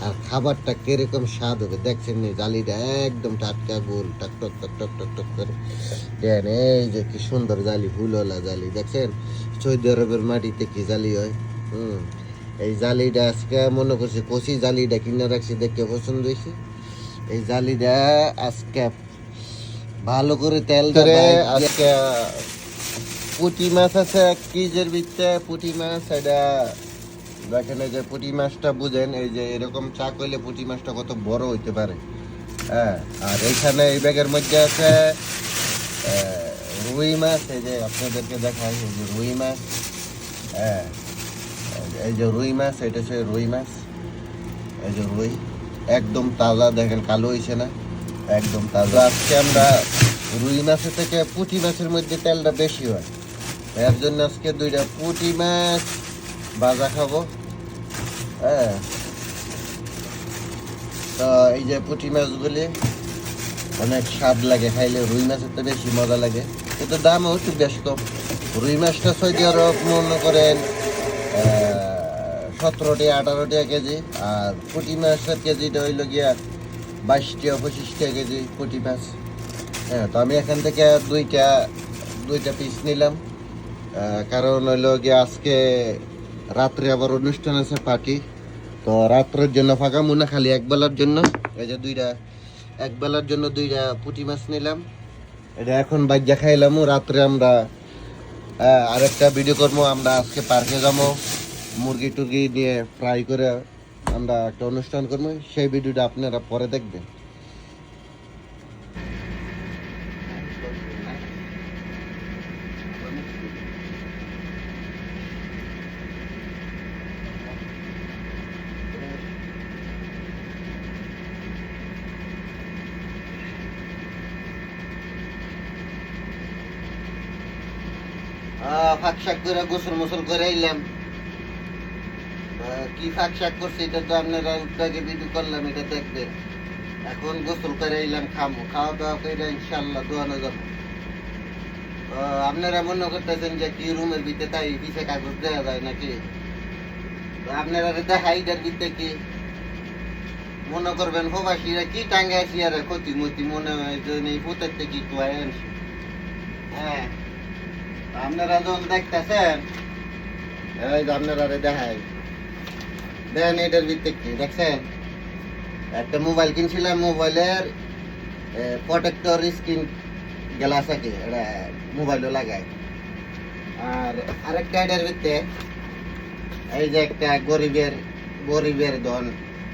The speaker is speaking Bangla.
আর খাবারটা কিরকম স্বাদ হবে দেখছেন নি, জালিটা একদম টাটকা গোল টক টক টক টক টক টক করে দেন। এই যে কি সুন্দর জালি, ফুলওয়ালা জালি দেখছেন, সৌদি আরবের মাটিতে কি জালি হয়। এই জালিটা আজকে মনে করছি কচি জালিটা কিনে রাখছি, দেখতে পছন্দ হয়েছে। এই জালিটা আজকে ভালো করে তেল ধরে আজকে পুঁটি মাছ আছে 1 কেজির ভিতরে। পুঁটি মাছ এটা দেখেন, এই যে পুঁটি মাছটা বুঝেন, এই যে এরকম চাক হইলে পুঁটি মাছটা কত বড় হইতে পারে। হ্যাঁ, আর এইখানে এই ব্যাগের মধ্যে আছে রুই মাছ। এই যে আপনাদেরকে দেখাই, এই যে রুই মাছ। হ্যাঁ, এই যে রুই মাছ, এটা হচ্ছে রুই মাছ। এই যে রুই একদম তাজা, দেখেন কালো হয়েছে না, একদম তাজা। আজকে আমরা রুই মাছের থেকে পুঁটি মাছের মধ্যে তেলটা বেশি হয়, এর জন্য আজকে 2টা পুঁটি মাছ ভাজা খাবো। হ্যাঁ, তো এই যে পুঁটি মাছগুলি অনেক স্বাদ লাগে খাইলে, রুই মাছের তো বেশি মজা লাগে, কিন্তু দামও একটু বেশ কম। রুই মাছটা সৌদি আরব মনে করেন 17-18 টাকা কেজি, আর পুঁটি মাছের কেজিটা হইল গিয়া 22-25 টাকা কেজি পুঁটি মাছ। হ্যাঁ, তো আমি এখান থেকে দুইটা পিস নিলাম, কারণ হইল গিয়ে আজকে রাত্রে আবার অনুষ্ঠান আছে পার্টি, তো রাত্রের জন্য ফাঁকা মুনা খালি একবেলার জন্য। এই যে একবেলার জন্য 2টা পুঁটি মাছ নিলাম, এটা এখন বাজ্যা খাইলাম। রাত্রে আমরা আরেকটা ভিডিও করবো, আমরা আজকে পার্কে যাবো, মুরগি টুরগি নিয়ে ফ্রাই করে আমরা একটা অনুষ্ঠান করবো, সেই ভিডিওটা আপনারা পরে দেখবেন। ফাঁক শাক করে গোসল মোসল করে এলাম। কি ফাঁক শাক করছে এটা তো আপনারা উদ্যোগে ভিডিও করলাম, এটা দেখবেন। এখন গোসল করে এলাম, খাওয়া দাওয়া করে ইনশাল্লাহ দোয়ানো যাবো। আপনারা মনে করতেছেন যে কি রুমের ভিতরে তাই পিছে কাগজ দেওয়া যায় নাকি, আপনারা দেখাই এটার ভিতরে কি মনে করবেন প্রবাসীরা কি টাঙ্গে আসি আর ক্ষতি মতি মনে হয় যে এই ভূতের থেকে একটু আনছি। হ্যাঁ, আপনারা যখন দেখতেছেন আপনারা দেখাই দেন এটার ভিতরে কি দেখছেন। একটা মোবাইল কিনছিলাম, মোবাইলের প্রোটেক্টর স্ক্রিন গ্লাস আছে, এটা মোবাইলও লাগায়। আর আরেকটা এটার ভিতরে এই যে একটা গরিবের ধন